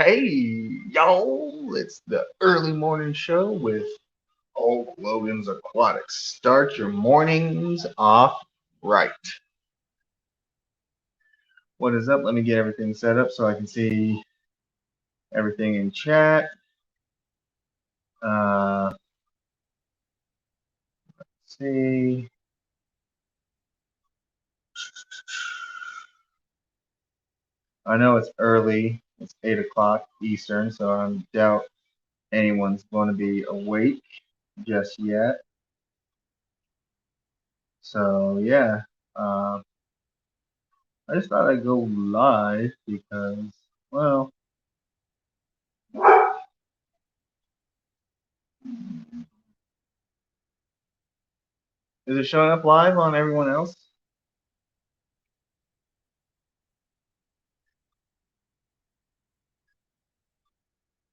Hey, y'all, it's the early morning show with Hulk Logan's Aquatics. Start your mornings off right. What is up? Let me get everything set up so I can see everything in chat. Let's see. I know it's early. It's 8 o'clock Eastern, so I doubt anyone's going to be awake just yet. So, yeah. I just thought I'd go live because, well, is it showing up live on everyone else?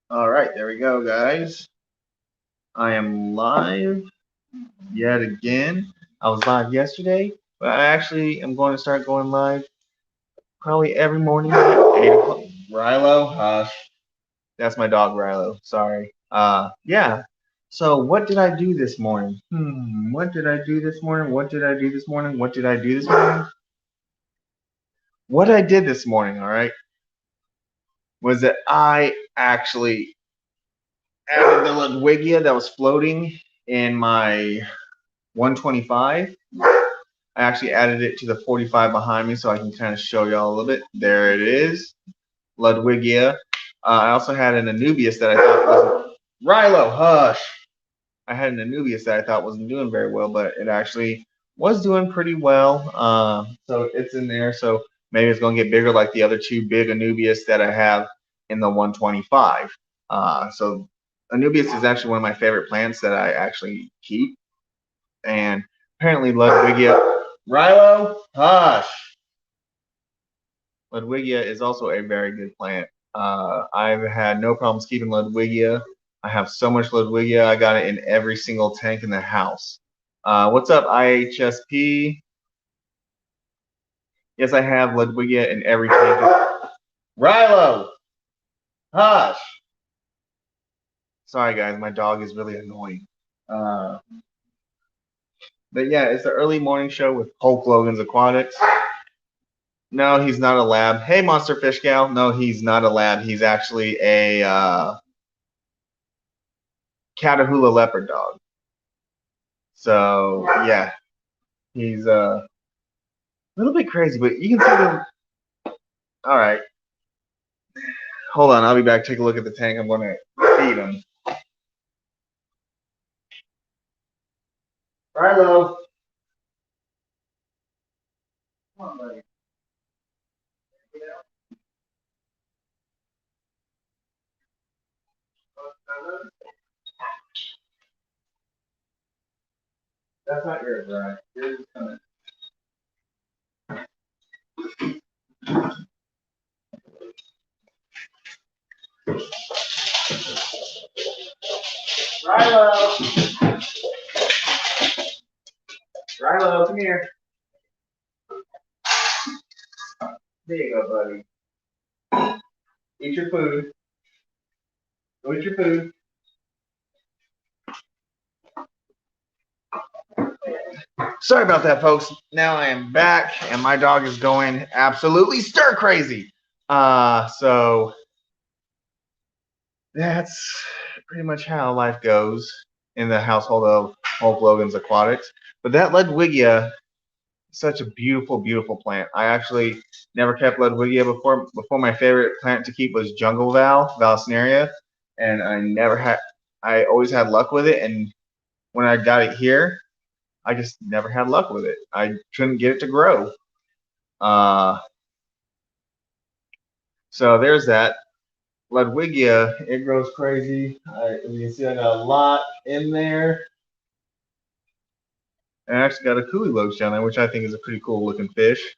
All right, there we go, guys. I am live yet again. I was live yesterday, but I actually am going to start going live probably every morning at 8 o'clock. Rilo, hush. That's my dog, Rilo. Sorry. Yeah. So what did I do this morning? What did I do this morning? What did I do this morning? What did I do this morning? What I did this morning, all right, was that I actually added the Ludwigia that was floating in my 125. I actually added it to the 45 behind me so I can kind of show y'all a little bit. There it is, Ludwigia. I also had an Anubias that I thought wasn't. Rilo, hush. I had an Anubias that I thought wasn't doing very well, but it actually was doing pretty well. So it's in there. So maybe it's going to get bigger like the other two big Anubias that I have in the 125. So Anubias is actually one of my favorite plants that I actually keep. And apparently Ludwigia. Rilo, hush. Ludwigia is also a very good plant. I've had no problems keeping Ludwigia. I have so much Ludwigia, I got it in every single tank in the house. What's up, IHSP? Yes, I have Ludwigia in every tank. Rilo, hush. Sorry, guys, my dog is really annoying. But yeah, it's the early morning show with Hulk Logan's Aquatics. No, he's not a lab. Hey, Monster Fish Gal. No, he's not a lab. He's actually a Catahoula leopard dog. So yeah, he's a little bit crazy, but you can see them. All right, hold on. I'll be back. Take a look at the tank. I'm going to feed him. Rilo. Come on, buddy. That's not yours, right? Yours is coming. Rilo. Rilo, come here. There you go, buddy. Eat your food. Go eat your food. Sorry about that, folks. Now I am back, and my dog is going absolutely stir crazy. So that's pretty much how life goes in the household of Hulk Logan's Aquatics. But that Ludwigia, such a beautiful, beautiful plant. I actually never kept Ludwigia before. Before, my favorite plant to keep was Jungle Vallisneria, and I always had luck with it. And when I got it here, I just never had luck with it. I couldn't get it to grow. So there's that. Ludwigia, it grows crazy. You can see I got a lot in there. And I actually got a Coolie Loach down there, which I think is a pretty cool looking fish.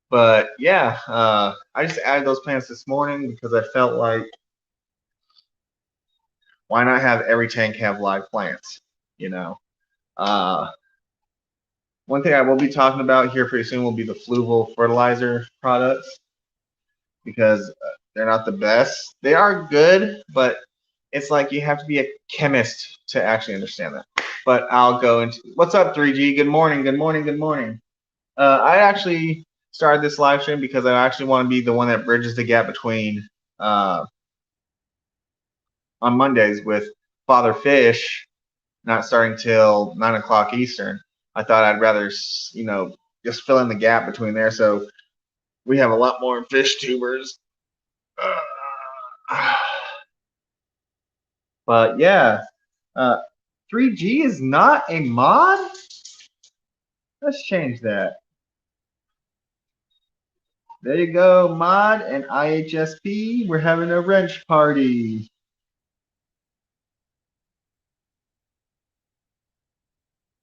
But yeah, I just added those plants this morning because I felt like why not have every tank have live plants, you know? One thing I will be talking about here pretty soon will be the Fluval fertilizer products because they're not the best. They are good, but it's like you have to be a chemist to actually understand that. But I'll go into what's up, 3G. Good morning. Good morning. Good morning. I actually started this live stream because I actually want to be the one that bridges the gap between on Mondays with Father Fish not starting till 9 o'clock Eastern. I thought I'd rather, just fill in the gap between there, so we have a lot more fish tubers. But yeah, 3G is not a mod. Let's change that. There you go, mod and IHSP. We're having a wrench party.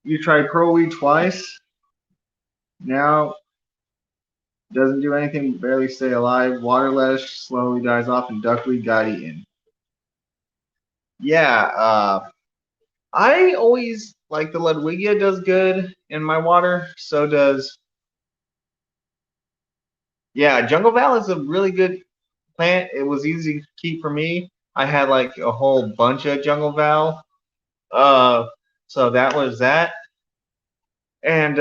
You tried Pro Weed twice. Now doesn't do anything, barely stay alive. Water lettuce slowly dies off, and duckweed got eaten. Yeah, I always like the Ludwigia does good in my water. So does, yeah, Jungle Val is a really good plant. It was easy to keep for me. I had like a whole bunch of Jungle Val. So that was that. And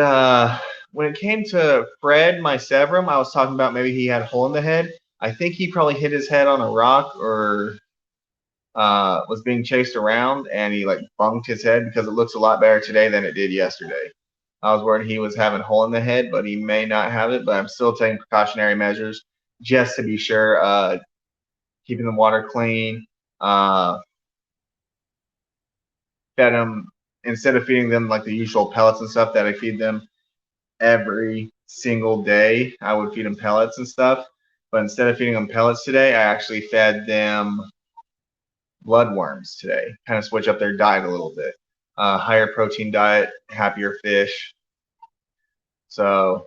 when it came to Fred, my Severum, I was talking about maybe he had a hole in the head. I think he probably hit his head on a rock or was being chased around, and he like bumped his head because it looks a lot better today than it did yesterday. I was worried he was having a hole in the head, but he may not have it. But I'm still taking precautionary measures just to be sure. Keeping the water clean. Fed them instead of feeding them like the usual pellets and stuff that I feed them every single day. I would feed them pellets and stuff. But instead of feeding them pellets today, I actually fed them bloodworms today. Kind of switch up their diet a little bit. Higher protein diet, happier fish. So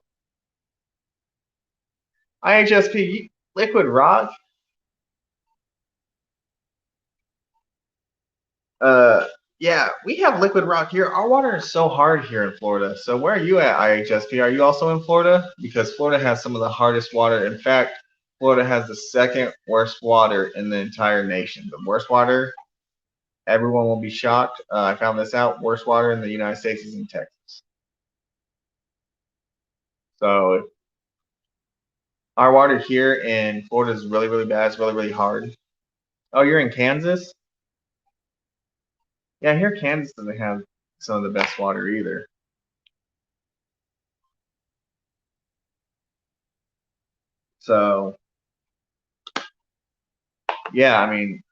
IHSP liquid rock. Yeah, we have liquid rock here. Our water is so hard here in Florida. So where are you at, IHSP? Are you also in Florida? Because Florida has some of the hardest water. In fact, Florida has the second worst water in the entire nation. The worst water, everyone will be shocked. I found this out. Worst water in the United States is in Texas. So our water here in Florida is really, really bad. It's really, really hard. Oh, you're in Kansas? Yeah, here Kansas doesn't have some of the best water either. So, yeah, I mean,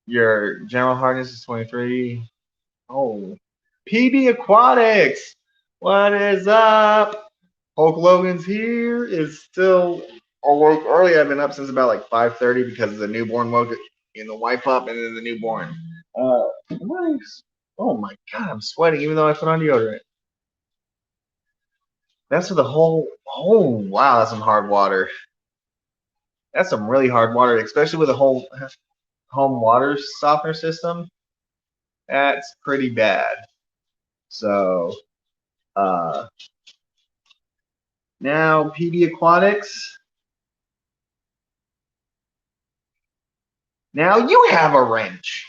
your general hardness is 23. Oh, PB Aquatics. What is up? Hulk Logan's here. Is still awoke early. I've been up since about like 5:30 because the newborn woke the wife up and then the newborn. Nice. Oh my god, I'm sweating even though I put on deodorant. That's for the whole. Oh wow, that's some hard water. That's some really hard water, especially with a whole home water softener system. That's pretty bad. So now PB Aquatics. Now you have a wrench.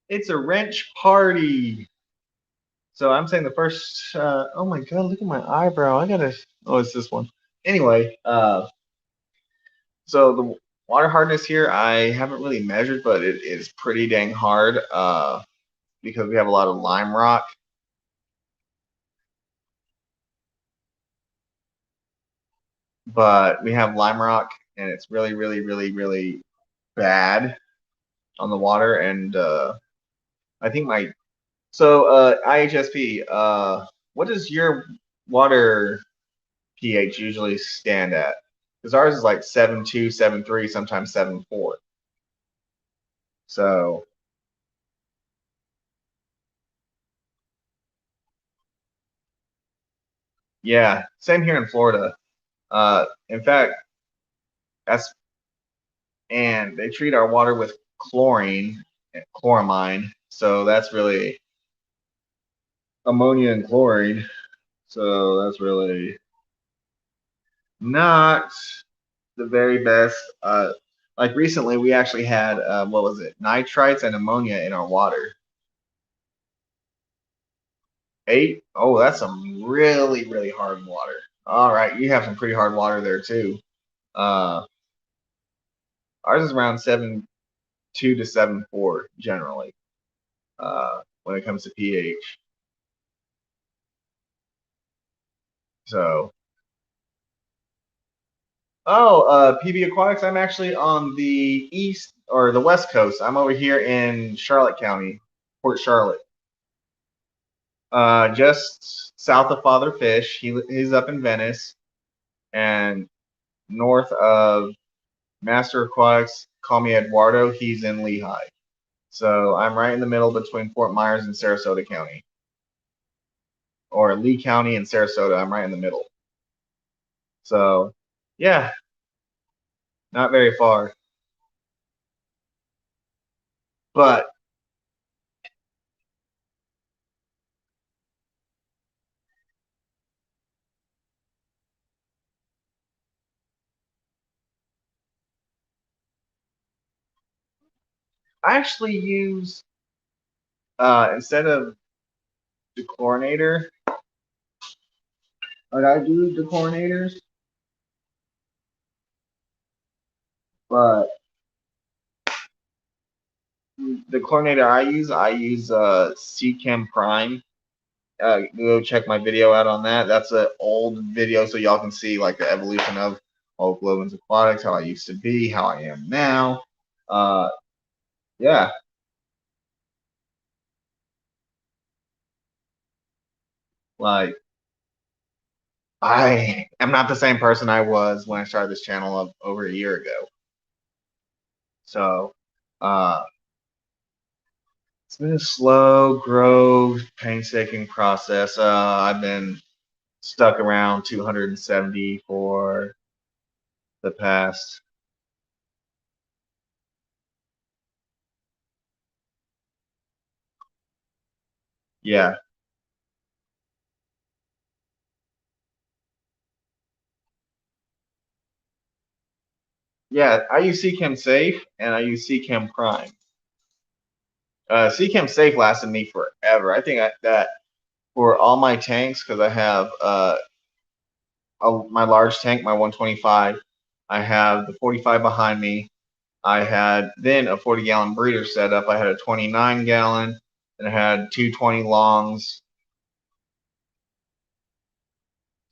It's a wrench party. So I'm saying the first. Oh my god, look at my eyebrow. I gotta. Oh, it's this one. Anyway, so the water hardness here I haven't really measured, but it is pretty dang hard. Because we have a lot of lime rock. But we have lime rock, and it's really, really, really, really bad on the water. And I think my IHSP. What does your water pH usually stand at? Because ours is like 7.2, 7.3, sometimes 7.4. So yeah, same here in Florida. In fact, that's and they treat our water with chlorine, chloramine. So that's really ammonia and chlorine. So that's really not the very best. Like recently, we actually had what was it? Nitrites and ammonia in our water. 8? Oh, that's some really, really hard water. All right, you have some pretty hard water there too. Uh, ours is around 7.2 to 7.4 generally when it comes to pH. So, PB Aquatics. I'm actually on the east or the west coast. I'm over here in Charlotte County, Port Charlotte, just south of Father Fish. He's up in Venice, and north of Master Aquatics. Call me Eduardo. He's in Lehigh. So I'm right in the middle between Fort Myers and Sarasota County, or Lee County and Sarasota. I'm right in the middle. So, yeah, not very far. But I actually use instead of dechlorinator, like I do dechlorinators, but the chlorinator I use Seachem Prime. Go check my video out on that. That's an old video, so y'all can see like the evolution of Hulk Logan's Aquatics, how I used to be, how I am now. Uh, yeah, like I am not the same person I was when I started this channel over a year ago. So, uh, it's been a slow, grow, painstaking process. I've been stuck around 270 for the past. Yeah, yeah. I use Seachem Safe and I use Seachem Prime. Seachem Safe lasted me forever. I think that for all my tanks, because I have my large tank, my 125. I have the 45 behind me. I had then a 40-gallon breeder setup. I had a 29-gallon, and I had two 20 longs.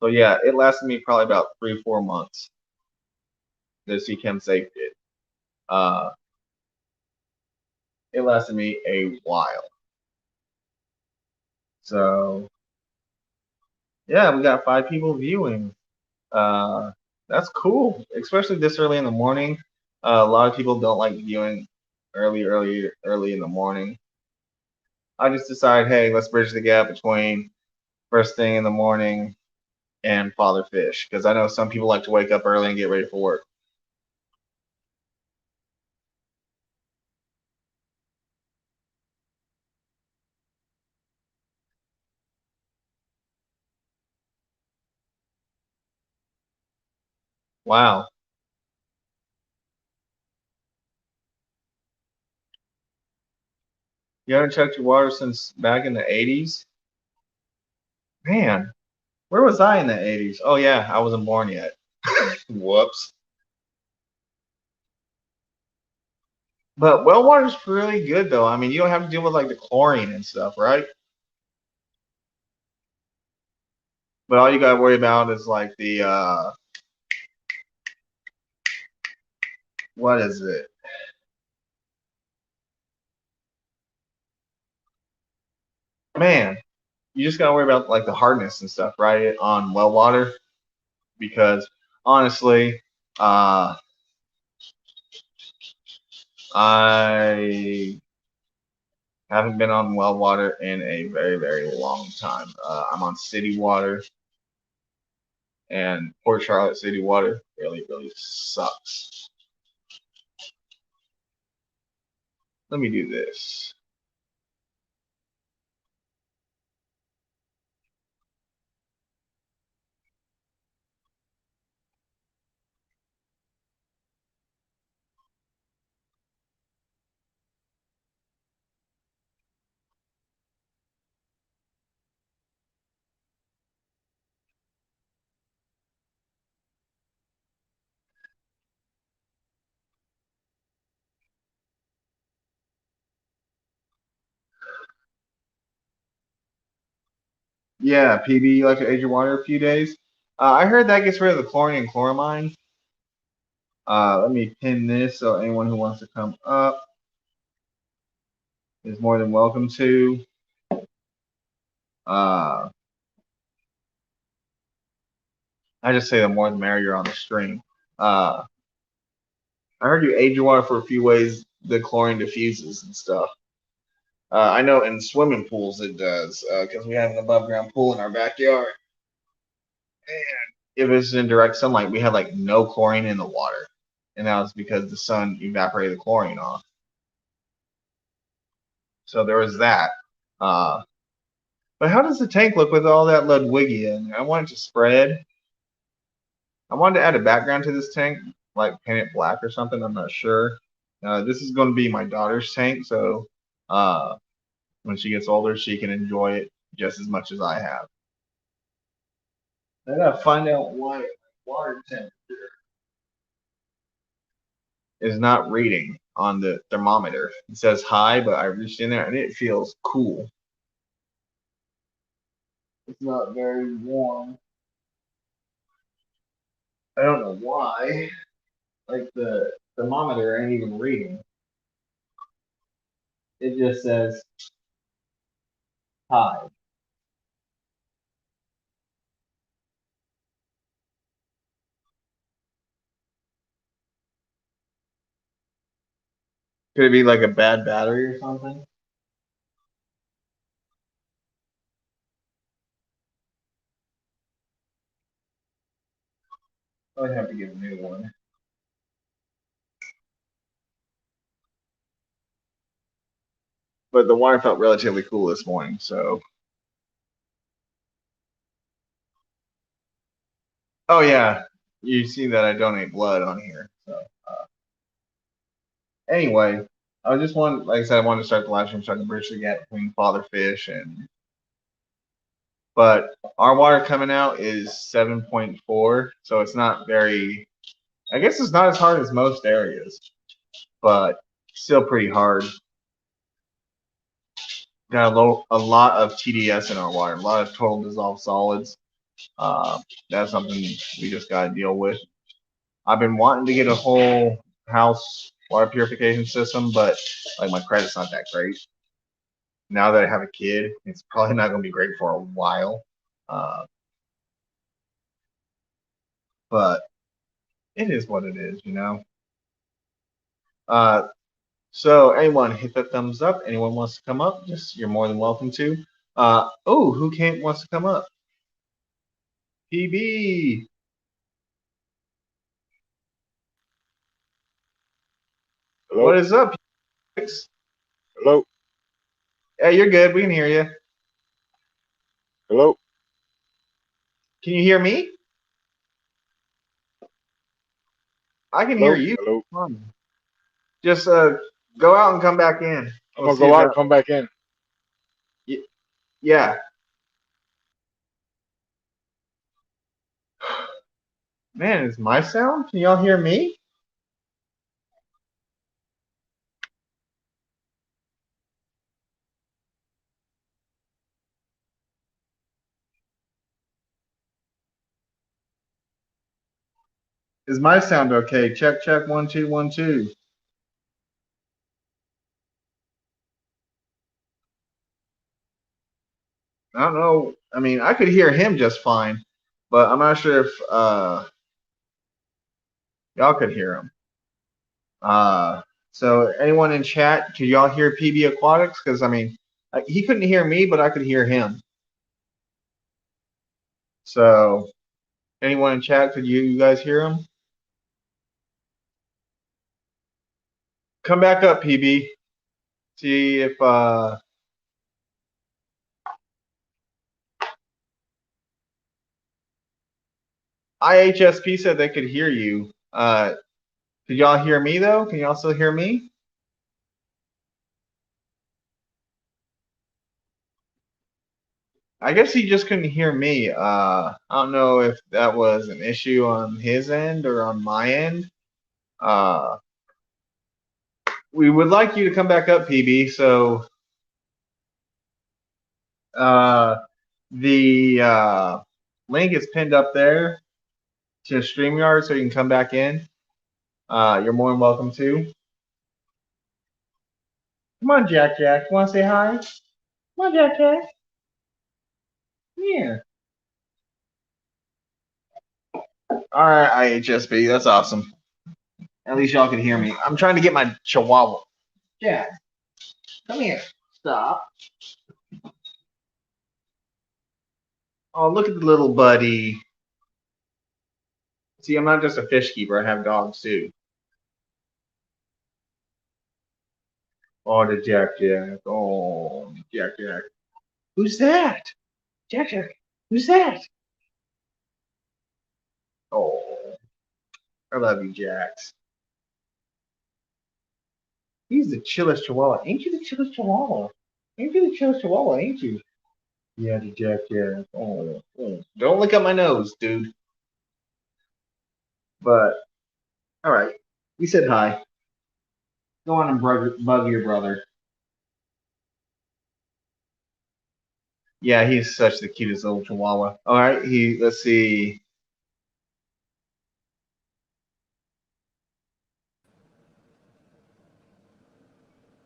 So yeah, it lasted me probably about 3 or 4 months. The Seachem Safe did. Uh, it lasted me a while. So yeah, we got 5 people viewing. Uh, that's cool, especially this early in the morning. A lot of people don't like viewing early in the morning. I just decided, hey, let's bridge the gap between first thing in the morning and Father Fish, because I know some people like to wake up early and get ready for work. Wow. You haven't checked your water since back in the 80s? Man, where was I in the 80s? Oh, yeah, I wasn't born yet. Whoops. But well water's really good, though. I mean, you don't have to deal with like the chlorine and stuff, right? But all you got to worry about is like the, what is it? Man, you just got to worry about like the hardness and stuff, right? On well water. Because honestly, uh, I haven't been on well water in a very, very long time. I'm on city water, and Port Charlotte city water really, really sucks. Let me do this. Yeah, PB, you like to age your water a few days. I heard that gets rid of the chlorine and chloramine. Let me pin this so anyone who wants to come up is more than welcome to. Uh, I just say the more the merrier on the stream. Uh, I heard you age your water for a few ways. The chlorine diffuses and stuff. I know in swimming pools it does because we have an above ground pool in our backyard. And if it's in direct sunlight, we had like no chlorine in the water, and that was because the sun evaporated the chlorine off. So there was that. Uh, but how does the tank look with all that Ludwigia in there? I want it to spread. I wanted to add a background to this tank, like paint it black or something. I'm not sure. This is going to be my daughter's tank, so when she gets older, she can enjoy it just as much as I have. I gotta find out why water temperature is not reading on the thermometer. It says high, but I reached in there and it feels cool. It's not very warm. I don't know why. Like the thermometer ain't even reading. It just says high. Could it be like a bad battery or something? I'd have to get a new one. But the water felt relatively cool this morning, so. Oh yeah, you see that I donate blood on here. So anyway, I just want, like I said, I wanted to start the live stream so I can bridge the gap between Father Fish and. But our water coming out is 7.4, so it's not very. I guess it's not as hard as most areas, but still pretty hard. Got a lot of TDS in our water, a lot of total dissolved solids. That's something we just got to deal with. I've been wanting to get a whole house water purification system, but like my credit's not that great. Now that I have a kid, it's probably not going to be great for a while. But it is what it is, you know. So anyone hit that thumbs up. Anyone wants to come up, just you're more than welcome to. Oh, who can't wants to come up? PB. Hello? What is up? Hello? Hey, you're good. We can hear you. Hello? Can you hear me? I can hear Hello? you. Hello? Just go out and come back in. I'm We'll gonna see go if out that. and come back in. Yeah. Man, is my sound? Can y'all hear me? Is my sound okay? Check, check, 1 2 1 2. I don't know. I mean, I could hear him just fine, but I'm not sure if y'all could hear him. So anyone in chat, could y'all hear PB Aquatics? Because I mean, he couldn't hear me, but I could hear him. So anyone in chat, could you guys hear him? Come back up, PB. See if IHSP said they could hear you. Could y'all hear me though? Can y'all still hear me? I guess he just couldn't hear me. I don't know if that was an issue on his end or on my end. We would like you to come back up, PB. So The link is pinned up there to StreamYard, so you can come back in. You're more than welcome to. Come on, Jack. You want to say hi? Come on, Jack. Yeah. All right, IHSB. That's awesome. At least y'all can hear me. I'm trying to get my chihuahua. Jack, come here. Stop. Oh, look at the little buddy. See, I'm not just a fish keeper. I have dogs too. Oh, the Jack. Oh, Jack. Who's that? Jack. Who's that? Oh, I love you, Jax. He's the chillest chihuahua. Ain't you the chillest chihuahua? Ain't you? Yeah, the Jack. Oh. Don't look at my nose, dude. But, all right. We said hi. Go on and bug your brother. Yeah, he's such the cutest little chihuahua. All right, let's see.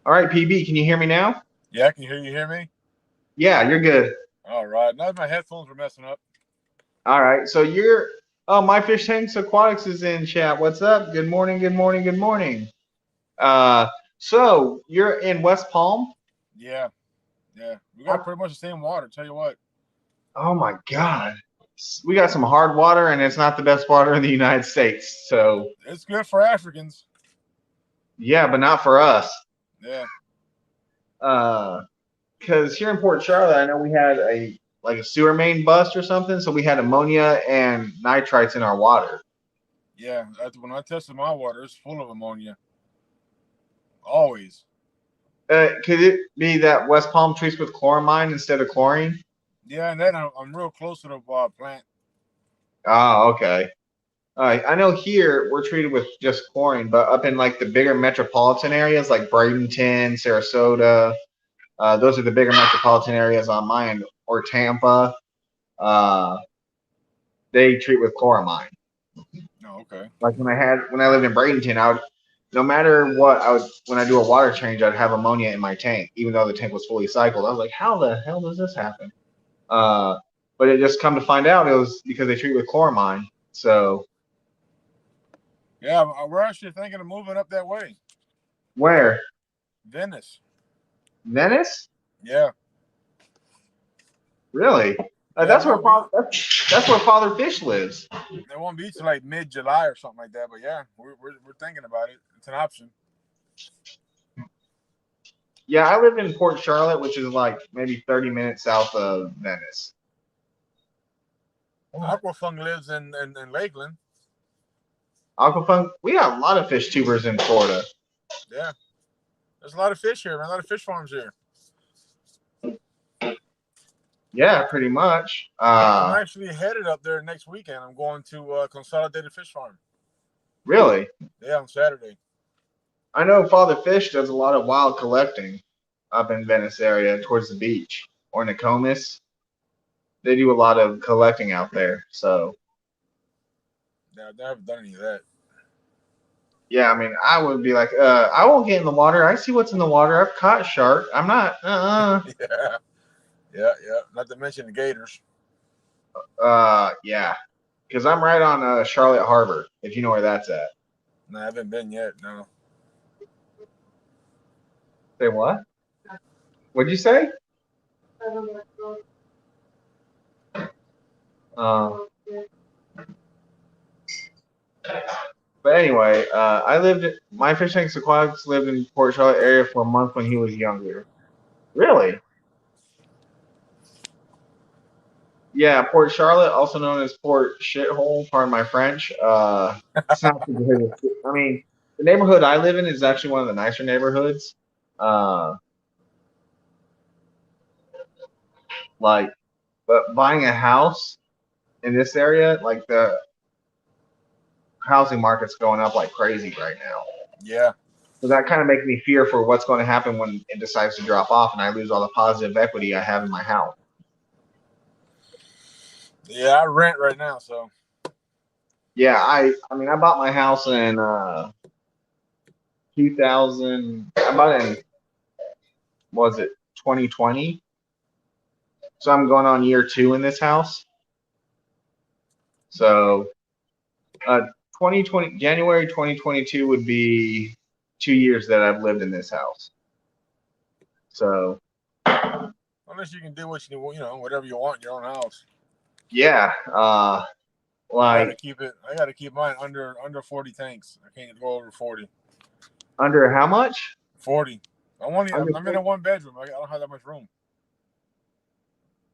All right, PB, can you hear me now? Yeah, I can hear you. Hear me? Yeah, you're good. All right. Now my headphones were messing up. All right, so My Fish Tanks Aquatics is in chat. What's up? Good morning. So you're in West Palm? Yeah. We got pretty much the same water. Tell you what. Oh my God, we got some hard water, and it's not the best water in the United States. So it's good for Africans. Yeah, but not for us. Yeah. Because here in Port Charlotte, I know we had a sewer main bust or something, so we had ammonia and nitrites in our water. Yeah, when I tested my water, it's full of ammonia. Always. Could it be that West Palm treats with chloramine instead of chlorine? Yeah, and then I'm real close to the plant. Oh, okay. All right. I know here we're treated with just chlorine, but up in like the bigger metropolitan areas like Bradenton, Sarasota, those are the bigger metropolitan areas on my end, or Tampa. They treat with chloramine. Oh, okay. Like when I lived in Bradenton, no matter what, when I do a water change, I'd have ammonia in my tank, even though the tank was fully cycled. I was like, how the hell does this happen? But it just come to find out it was because they treat with chloramine. So yeah, we're actually thinking of moving up that way. Where? Venice. Yeah. Really? Yeah, that's where Father Fish lives. It won't be till like mid-July or something like that, but yeah, we're thinking about it. It's an option. Yeah, I live in Port Charlotte, which is like maybe 30 minutes south of Venice. Aquafung lives in Lakeland. Aquafung, we got a lot of fish tubers in Florida. Yeah, there's a lot of fish here, man. A lot of fish farms here. Yeah, pretty much. I'm actually headed up there next weekend. I'm going to Consolidated Fish Farm. Really? Yeah, on Saturday. I know Father Fish does a lot of wild collecting up in Venice area towards the beach or Nokomis. They do a lot of collecting out there. So. Yeah, I haven't done any of that. Yeah, I mean, I would be like, I won't get in the water. I see what's in the water. I've caught shark. I'm not. Yeah. Not to mention the gators. Yeah, because I'm right on Charlotte Harbor. If you know where that's at. No, I haven't been yet. No. Say what? What'd you say? But anyway, My Fish Tanks Aquatics lived in Port Charlotte area for a month when he was younger. Really? Yeah, Port Charlotte, also known as Port Shithole, pardon my French. It's not the greatest. I mean, the neighborhood I live in is actually one of the nicer neighborhoods. But buying a house in this area, like the housing market's going up like crazy right now. Yeah. So that kind of makes me fear for what's going to happen when it decides to drop off and I lose all the positive equity I have in my house. Yeah, I rent right now, so Yeah, I mean I bought my house in 2000. I bought it in, was it 2020? So I'm going on year 2 in this house. So 2020 January 2022 would be 2 years that I've lived in this house. So unless you can do what you whatever you want in your own house. yeah, I like gotta keep it. I gotta keep mine under 40 tanks. I can't go over 40. under how much? 40. I'm Under in a 1 bedroom. I don't have that much room.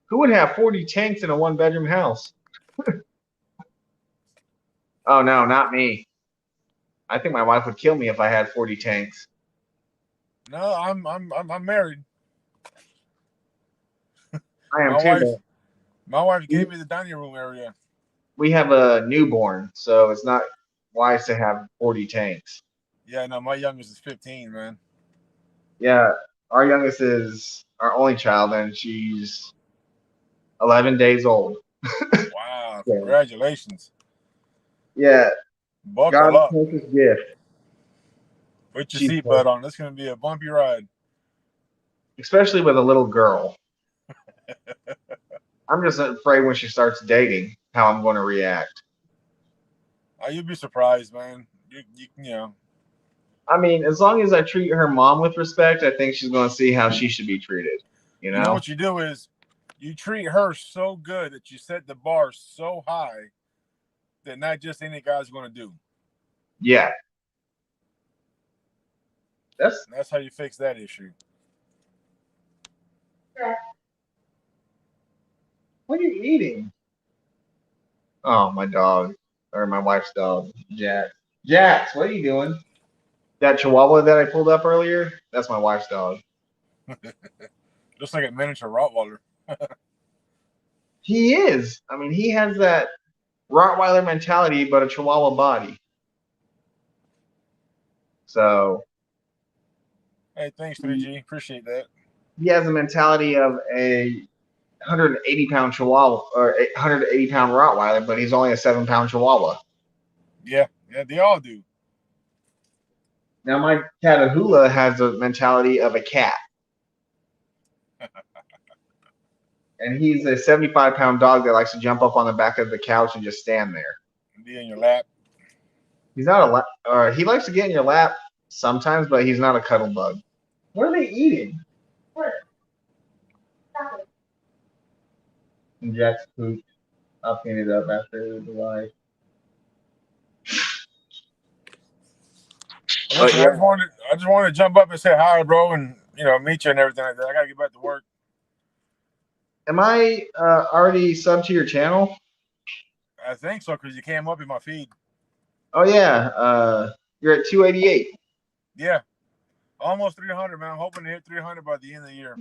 Who would have 40 tanks in a 1-bedroom house? Oh no, not me. I think my wife would kill me if I had 40 tanks. No, I'm married. I am My too. wife But my wife gave me the dining room area. we have a newborn, so it's not wise to have 40 tanks. Yeah, no, my youngest is 15, man. Yeah, our youngest is our only child, and she's 11 days old. Wow, Yeah. congratulations. Yeah, Buckle God's up. precious gift. Put your She's seatbelt on. It's gonna be a bumpy ride. especially with a little girl. I'm just afraid when she starts dating how I'm going to react. You'd be surprised, man. You know. I mean, as long as I treat her mom with respect, I think she's going to see how she should be treated. You You know know? what you do is you treat her so good that you set the bar so high that not just any guy's going to do. Yeah. That's how you fix that issue. What are you eating? Oh, my dog. Or my wife's dog, Jax. Jax, what are you doing? That Chihuahua that I pulled up earlier, that's my wife's dog. Just like a miniature Rottweiler. He is. I mean, he has that Rottweiler mentality, but a Chihuahua body. So. Hey, thanks, 3G. Appreciate that. He has the mentality of a 180-pound Chihuahua or 180-pound Rottweiler, but he's only a 7-pound Chihuahua. Yeah, they all do. Now, my Catahoula has the mentality of a cat. And he's a 75-pound dog that likes to jump up on the back of the couch and just stand there. Be in your lap. He's not he likes to get in your lap sometimes, but he's not a cuddle bug. What are they eating? Where? And Jack's poop. I'll clean it up after the live. Listen, yeah. I just wanted to jump up and say hi, bro, and meet you and everything like that. I gotta get back to work. Am I already subbed to your channel? I think so, because you came up in my feed. Oh yeah, you're at 288. Yeah, almost 300, man. I'm hoping to hit 300 by the end of the year.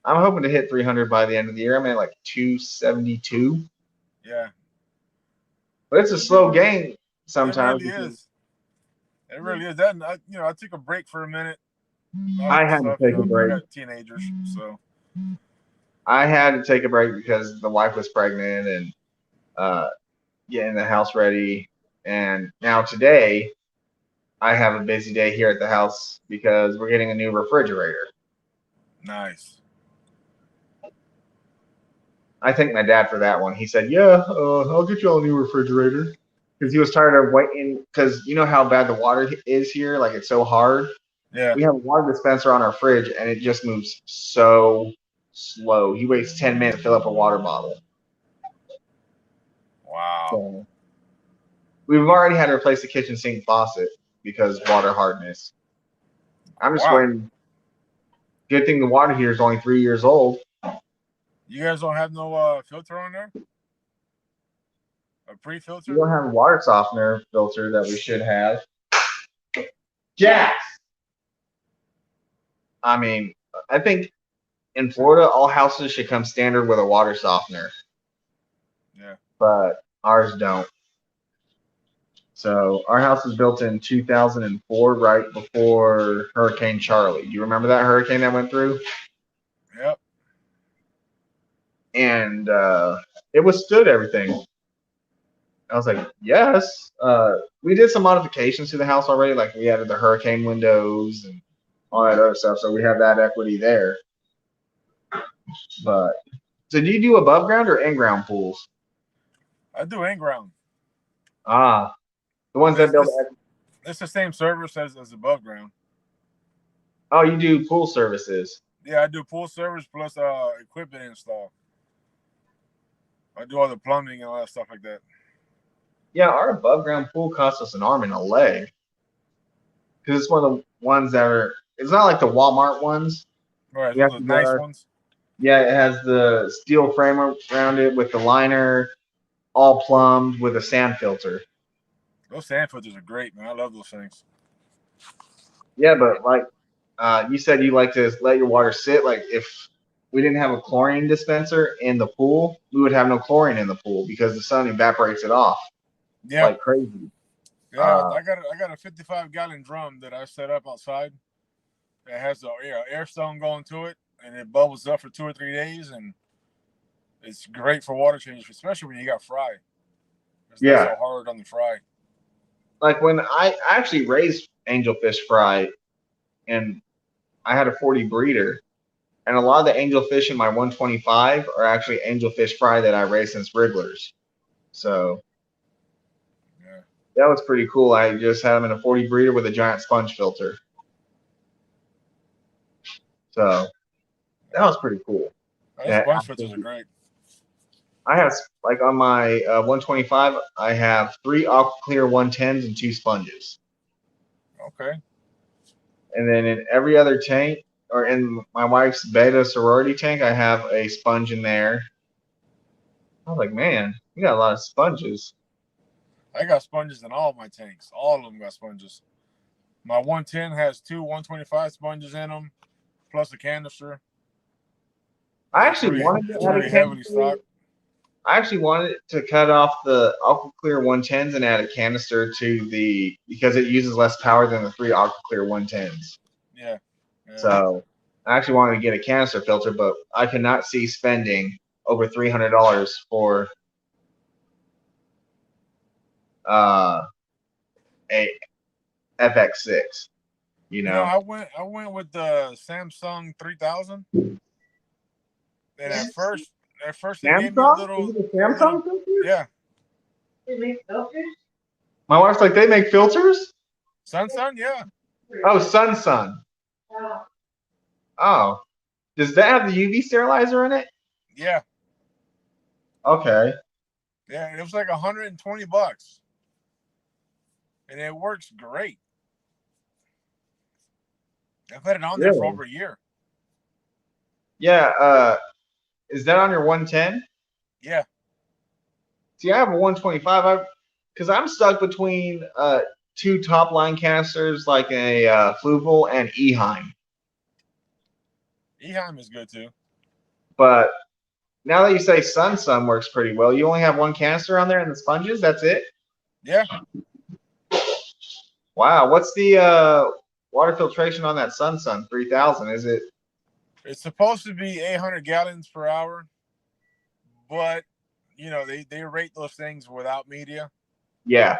I'm hoping to hit 300 by the end of the year. I'm at like 272. Yeah, but it's a slow game sometimes. It really is. It really is. That I took a break for a minute. I had to take a break. I got teenagers, so I had to take a break because the wife was pregnant and getting the house ready. And now today, I have a busy day here at the house because we're getting a new refrigerator. Nice. I thank my dad for that one. He said, "Yeah, I'll get you all a new refrigerator." Because he was tired of waiting. Because you know how bad the water is here, like it's so hard. Yeah. We have a water dispenser on our fridge, and it just moves so slow. He waits 10 minutes to fill up a water bottle. Wow. So, we've already had to replace the kitchen sink faucet because water hardness. I'm just waiting. Good thing the water here is only 3 years old. You guys don't have no filter on there? A pre-filter? We don't have a water softener filter that we should have. Jax! I mean, I think in Florida, all houses should come standard with a water softener. Yeah. But ours don't. So our house was built in 2004, right before Hurricane Charlie. Do you remember that hurricane that went through? Yep. and it withstood everything. I was like, yes. We did some modifications to the house already, like we added the hurricane windows and all that other stuff, so we have that equity there. But so, do you do above ground or in ground pools? I do in ground. Ah, the ones that build. It's the same service as above ground. Oh, you do pool services. Yeah, I do pool service plus equipment install. I do all the plumbing and all that stuff like that. Yeah, our above ground pool costs us an arm and a leg because it's one of the ones that are. It's not like the Walmart ones. Right, You have those to nice go- ones. Yeah, it has the steel frame around it with the liner, all plumbed with a sand filter. Those sand filters are great, man. I love those things. Yeah, but like you said, you like to let your water sit. Like if we didn't have a chlorine dispenser in the pool, we would have no chlorine in the pool because the sun evaporates it off Yeah, like crazy. yeah. I got a 55-gallon drum that I set up outside. It has a air stone going to it, and it bubbles up for 2 or 3 days, and it's great for water change, especially when you got fry. It's not so hard on the fry. Like when I actually raised angelfish fry, and I had a 40 breeder, and a lot of the angelfish in my 125 are actually angelfish fry that I raised since wrigglers. So Yeah. that was pretty cool. I just had them in a 40 breeder with a giant sponge filter. So that was pretty cool. Those sponge filters are great. I have, like on my 125, I have 3 AquaClear 110s and 2 sponges. Okay. And then in every other tank, or in my wife's beta sorority tank, I have a sponge in there. I was like, man, you got a lot of sponges. I got sponges in all my tanks. All of them got sponges. My 110 has 2 125 sponges in them, plus a canister. I actually wanted to add a heavily canister. stocked. I actually wanted to cut off the AquaClear 110s and add a canister to the, because it uses less power than the 3 AquaClear 110s. Yeah. So I actually wanted to get a canister filter, but I could not see spending over $300 for a FX6. You know, I went with the Samsung 3000. And at first they gave me a little. Is it a Samsung filter? Yeah. They make filters? My wife's like, they make filters? Samsung, yeah. Oh, Sun. Oh. Oh. Does that have the UV sterilizer in it? Yeah. Okay. Yeah, it was like $120. And it works great. I've had it on there for over a year. Yeah, is that on your 110? Yeah. See, I have a 125. Because I'm stuck between 2 top line canisters, like a Fluval and Eheim. Eheim is good too. But now that you say Sun works pretty well, you only have 1 canister on there and the sponges. That's it. Yeah. Wow, what's the water filtration on that Sun 3000? Is it? It's supposed to be 800 gallons per hour, but they rate those things without media. Yeah.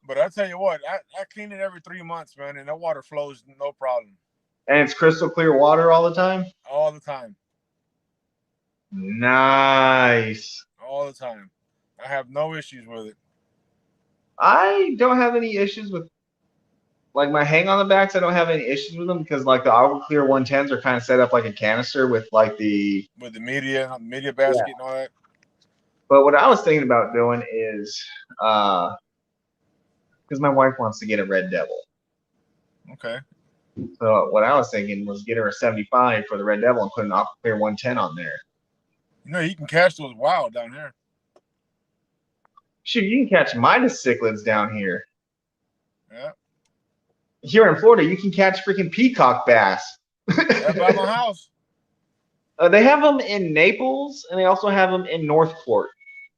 But I tell you what, I clean it every 3 months, man, and that water flows no problem. And it's crystal clear water all the time? All the time. Nice. All the time. I have no issues with it. I don't have any issues with, like, my hang on the backs. I don't have any issues with them because, like, the AquaClear 110s are kind of set up like a canister with, like, the media basket and all that. But what I was thinking about doing is, because my wife wants to get a Red Devil. Okay. So what I was thinking was get her a 75 for the Red Devil and put an AquaClear 110 on there. You can catch those wild down here. Shoot, you can catch Midas cichlids down here. Yeah. Here in Florida, you can catch freaking peacock bass. Right by my house. They have them in Naples, and they also have them in Northport.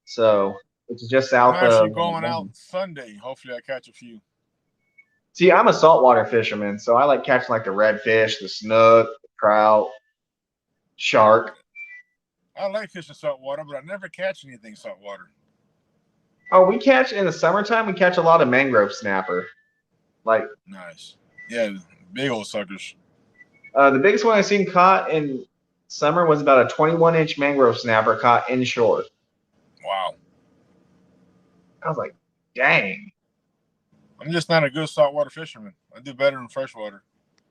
So, which is just south of. I'm actually going out Sunday. Hopefully, I catch a few. See, I'm a saltwater fisherman, so I like catching like the redfish, the snook, the trout, shark. I like fishing saltwater, but I never catch anything saltwater. Oh, we catch in the summertime. We catch a lot of mangrove snapper. Like Nice. Yeah, big old suckers. the biggest one I've seen caught in summer was about a 21-inch mangrove snapper caught inshore. Wow. I was like, dang. I'm just not a good saltwater fisherman. I do better in freshwater.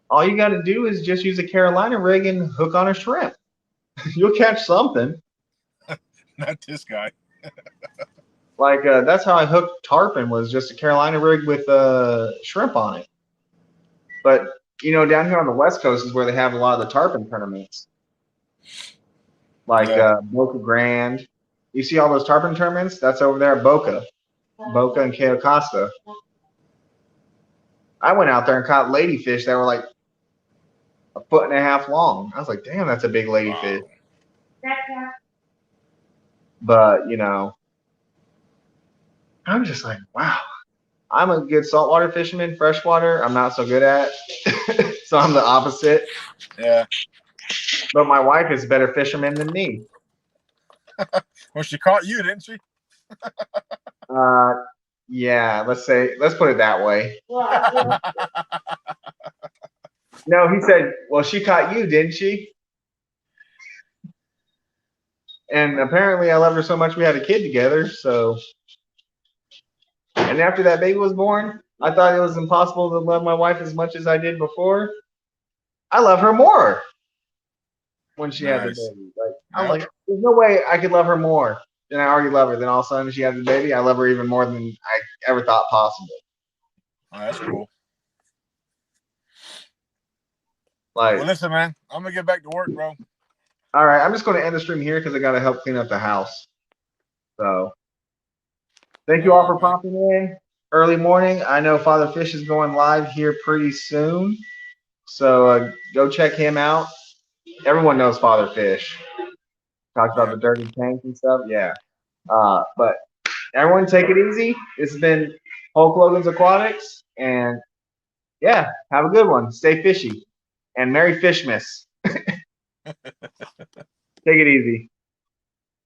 All you got to do is just use a Carolina rig and hook on a shrimp. You'll catch something. Not this guy. Like that's how I hooked tarpon, was just a Carolina rig with shrimp on it. But you know, down here on the West Coast is where they have a lot of the tarpon tournaments, like Yeah. Boca Grande. You see all those tarpon tournaments? That's over there at Boca and Cayo Costa. I went out there and caught ladyfish that were like 1.5 feet long. I was like, damn, that's a big ladyfish. Wow. But you know, I'm just like, wow. I'm a good saltwater fisherman. Freshwater, I'm not so good at. So I'm the opposite. Yeah. But my wife is a better fisherman than me. Well, she caught you, didn't she? Yeah, let's put it that way. Well, No, he said, well, she caught you, didn't she? And apparently I loved her so much we had a kid together. So, and after that baby was born, I thought it was impossible to love my wife as much as I did before. I love her more when she had the Nice. baby. Like, I'm Yeah. like, there's no way I could love her more than I already love her. Then all of a sudden she had the baby. I love her even more than I ever thought possible. Oh, that's cool. Like, Well, listen, man. I'm gonna get back to work, bro. all right, I'm just going to end the stream here because I got to help clean up the house. So, thank you all for popping in. Early morning. I know Father Fish is going live here pretty soon. So, go check him out. Everyone knows Father Fish. Talks about the dirty tanks and stuff. Yeah. But everyone take it easy. This has been Hulk Logan's Aquatics. And yeah, have a good one. Stay fishy. And Merry Fishmas. Take it easy.